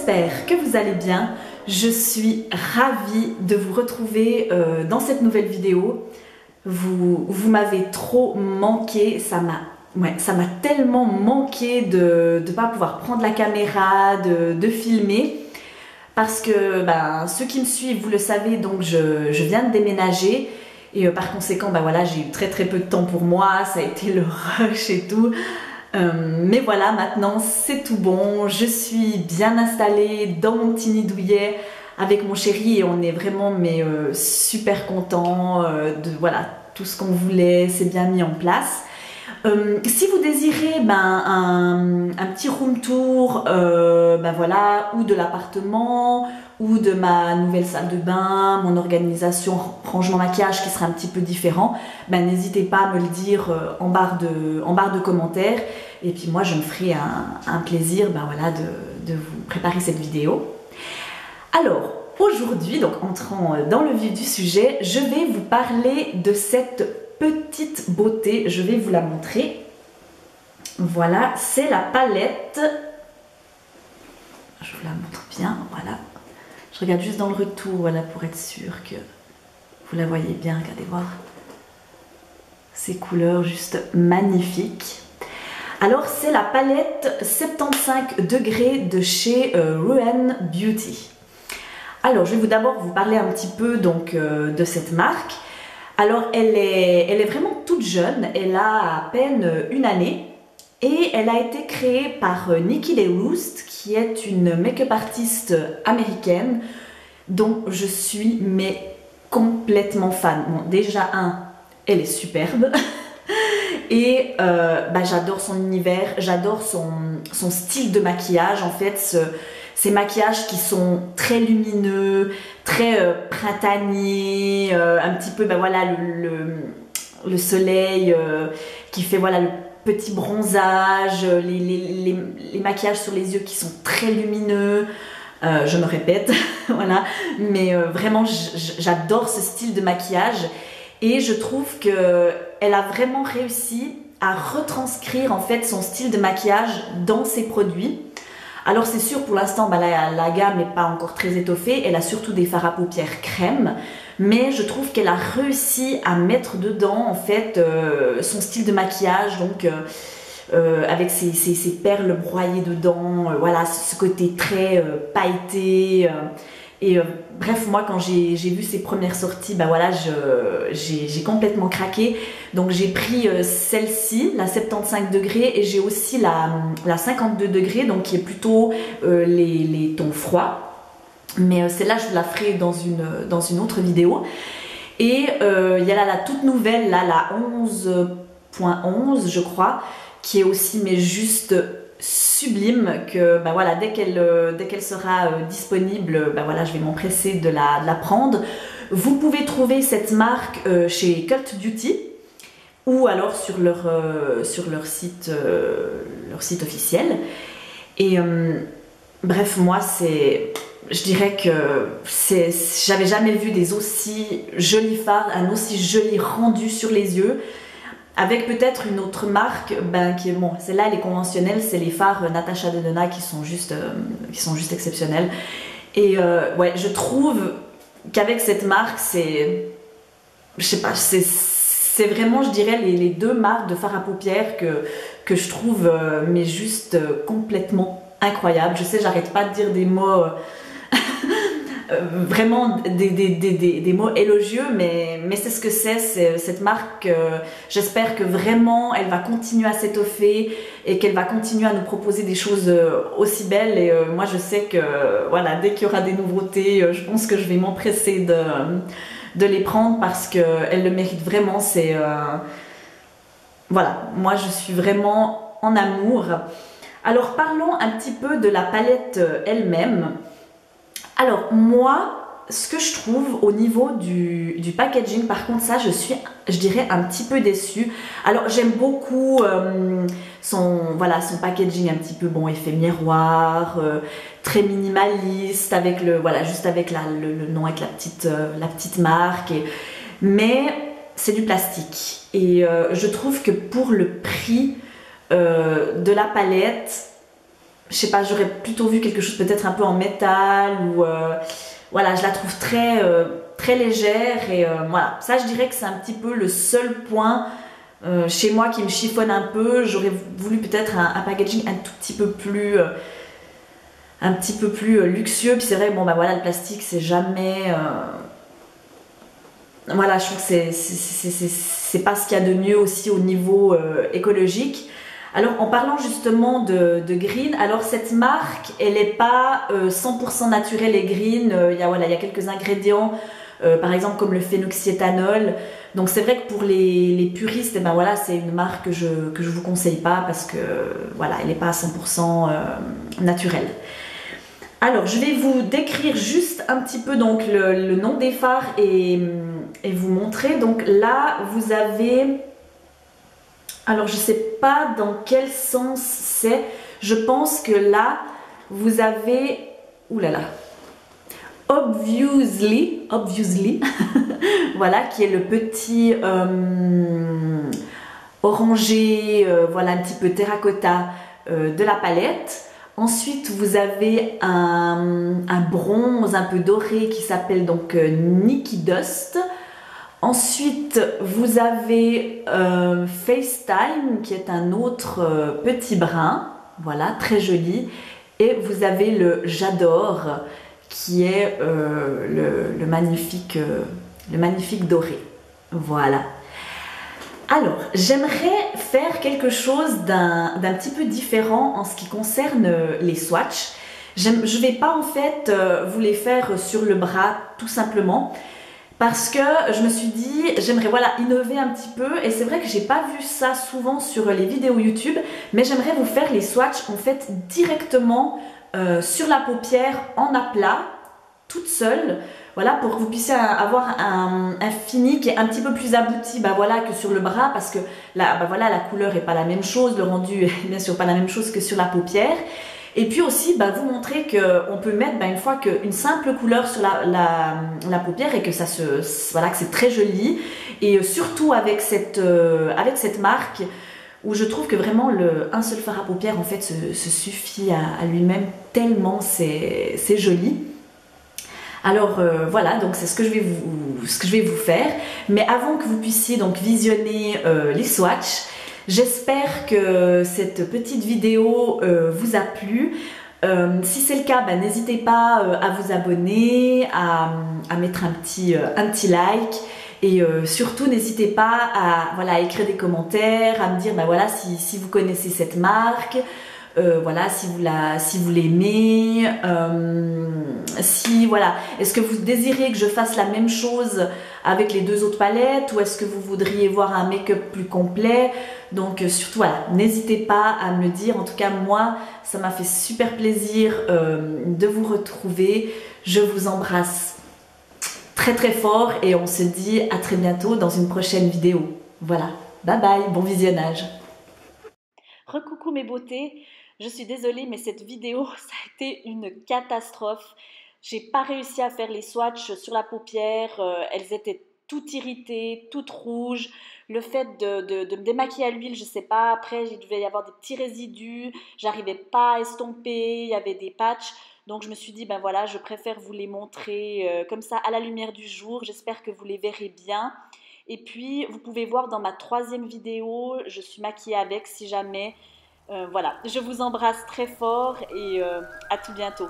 j'espère que vous allez bien. Je suis ravie de vous retrouver dans cette nouvelle vidéo. Vous m'avez trop manqué, ça m'a tellement manqué de ne pas pouvoir prendre la caméra, de filmer. Parce que ceux qui me suivent, vous le savez, donc je viens de déménager. Et par conséquent, voilà, j'ai eu très peu de temps pour moi, ça a été le rush et tout. Mais voilà, maintenant c'est tout bon, je suis bien installée dans mon petit nid douillet avec mon chéri et on est vraiment super contents de voilà, tout ce qu'on voulait, c'est bien mis en place. Si vous désirez un petit room tour voilà, ou de l'appartement ou de ma nouvelle salle de bain, mon organisation rangement maquillage qui sera un petit peu différent, n'hésitez pas à me le dire en barre de commentaires et puis moi je me ferai un plaisir voilà, de vous préparer cette vidéo. Alors aujourd'hui, donc entrant dans le vif du sujet, je vais vous parler de cette petite beauté, je vais vous la montrer. Voilà, c'est la palette. Je vous la montre bien, voilà. Je regarde juste dans le retour, voilà, pour être sûre que vous la voyez bien. Regardez voir ces couleurs juste magnifiques. Alors, c'est la palette 75 degrés de chez Ruan Beauty. Alors, je vais d'abord vous parler un petit peu donc de cette marque. Alors, elle est vraiment toute jeune, elle a à peine une année et elle a été créée par Nikki Roost, qui est une make-up artiste américaine dont je suis complètement fan. Bon, déjà, elle est superbe et j'adore son univers, j'adore son style de maquillage, en fait, ces maquillages qui sont très lumineux, très printaniers, un petit peu voilà, le soleil qui fait voilà, le petit bronzage, les maquillages sur les yeux qui sont très lumineux, je me répète, voilà, mais vraiment j'adore ce style de maquillage et je trouve qu'elle a vraiment réussi à retranscrire en fait son style de maquillage dans ses produits. Alors c'est sûr, pour l'instant, la gamme n'est pas encore très étoffée, elle a surtout des fards à paupières crème, mais je trouve qu'elle a réussi à mettre dedans en fait son style de maquillage, donc avec ses perles broyées dedans, voilà, ce côté très pailleté. Bref, moi quand j'ai vu ses premières sorties, voilà, j'ai complètement craqué. Donc j'ai pris celle-ci, la 75 degrés, et j'ai aussi la 52 degrés, donc qui est plutôt les tons froids. Mais celle-là, je vous la ferai dans une autre vidéo. Et il y a la toute nouvelle, là, la 11.11, je crois, qui est aussi juste sublime, que voilà, dès qu'elle sera disponible, voilà, je vais m'empresser de la prendre. Vous pouvez trouver cette marque chez Cult Beauty ou alors sur leur site officiel. Et bref, moi je dirais que j'avais jamais vu des aussi jolis fards, un aussi joli rendu sur les yeux. Avec peut-être une autre marque, qui est bon, celle-là elle est conventionnelle, c'est les fards Natasha Denona qui sont juste exceptionnels. Et ouais, je trouve qu'avec cette marque, je sais pas, c'est vraiment, je dirais, les deux marques de fards à paupières que je trouve mais juste complètement incroyables. Je sais, j'arrête pas de dire des mots vraiment des mots élogieux, mais c'est ce que c'est cette marque. J'espère que vraiment elle va continuer à s'étoffer et qu'elle va continuer à nous proposer des choses aussi belles. Et moi je sais que voilà, dès qu'il y aura des nouveautés, je pense que je vais m'empresser de les prendre parce qu'elles le méritent vraiment. Voilà, moi je suis vraiment en amour. Alors parlons un petit peu de la palette elle-même. Alors moi, ce que je trouve au niveau du packaging, par contre ça je dirais un petit peu déçue. Alors j'aime beaucoup son packaging un petit peu bon, effet miroir, très minimaliste, avec juste avec le nom, avec la petite marque, mais c'est du plastique. Et je trouve que pour le prix de la palette, je sais pas, j'aurais plutôt vu quelque chose peut-être un peu en métal ou voilà, je la trouve très légère et voilà, ça je dirais que c'est un petit peu le seul point chez moi qui me chiffonne un peu. J'aurais voulu peut-être un packaging un tout petit peu plus luxueux, puis c'est vrai, bon bah voilà, le plastique c'est jamais voilà, je trouve que c'est pas ce qu'il y a de mieux aussi au niveau écologique. Alors en parlant justement de green, alors cette marque elle n'est pas 100% naturelle et green, voilà, il y a quelques ingrédients par exemple comme le phénoxyéthanol, donc c'est vrai que pour les puristes, eh ben voilà, c'est une marque que je vous conseille pas parce que voilà, elle n'est pas à 100% naturelle. Alors je vais vous décrire juste un petit peu donc le nom des fards et vous montrer. Donc là vous avez, alors je sais pas dans quel sens c'est, je pense que là vous avez, oulala, Obviously, voilà, qui est le petit orangé, voilà, un petit peu terracotta de la palette. Ensuite, vous avez un bronze un peu doré qui s'appelle donc Nikki Dust. Ensuite, vous avez FaceTime qui est un autre petit brun, voilà, très joli. Et vous avez le J'adore qui est le magnifique doré. Voilà. Alors, j'aimerais faire quelque chose d'un petit peu différent en ce qui concerne les swatchs. Je ne vais pas en fait vous les faire sur le bras tout simplement parce que je me suis dit j'aimerais voilà innover un petit peu et c'est vrai que j'ai pas vu ça souvent sur les vidéos YouTube, mais j'aimerais vous faire les swatchs en fait directement sur la paupière en aplat, toute seule, voilà, pour que vous puissiez avoir un fini qui est un petit peu plus abouti bah, voilà, que sur le bras, parce que là, bah, voilà, la couleur n'est pas la même chose, le rendu est bien sûr pas la même chose que sur la paupière. Et puis aussi bah, vous montrer qu'on peut mettre bah, une fois qu'une simple couleur sur la paupière et que ça voilà, que c'est très joli, et surtout avec cette marque où je trouve que vraiment un seul fard à paupières en fait se suffit à lui-même tellement c'est joli. Alors voilà, donc c'est ce que je vais vous faire. Mais avant que vous puissiez donc visionner les swatchs, j'espère que cette petite vidéo vous a plu. Si c'est le cas, bah, n'hésitez pas à vous abonner, à mettre un petit like. Et surtout, n'hésitez pas à voilà, écrire des commentaires, à me dire bah, voilà, si vous connaissez cette marque. Voilà, si vous l'aimez, si voilà, est-ce que vous désirez que je fasse la même chose avec les deux autres palettes ou est-ce que vous voudriez voir un make-up plus complet? Donc surtout voilà, n'hésitez pas à me le dire. En tout cas moi, ça m'a fait super plaisir de vous retrouver. Je vous embrasse très fort et on se dit à très bientôt dans une prochaine vidéo. Voilà, bye bye, bon visionnage. Recoucou mes beautés, je suis désolée mais cette vidéo ça a été une catastrophe. J'ai pas réussi à faire les swatchs sur la paupière, elles étaient toutes irritées, toutes rouges. Le fait de me démaquiller à l'huile, je sais pas, après il devait y avoir des petits résidus, j'arrivais pas à estomper, il y avait des patchs. Donc je me suis dit ben voilà, je préfère vous les montrer comme ça à la lumière du jour, j'espère que vous les verrez bien. Et puis, vous pouvez voir dans ma troisième vidéo, je suis maquillée avec si jamais. Voilà, je vous embrasse très fort et à tout bientôt.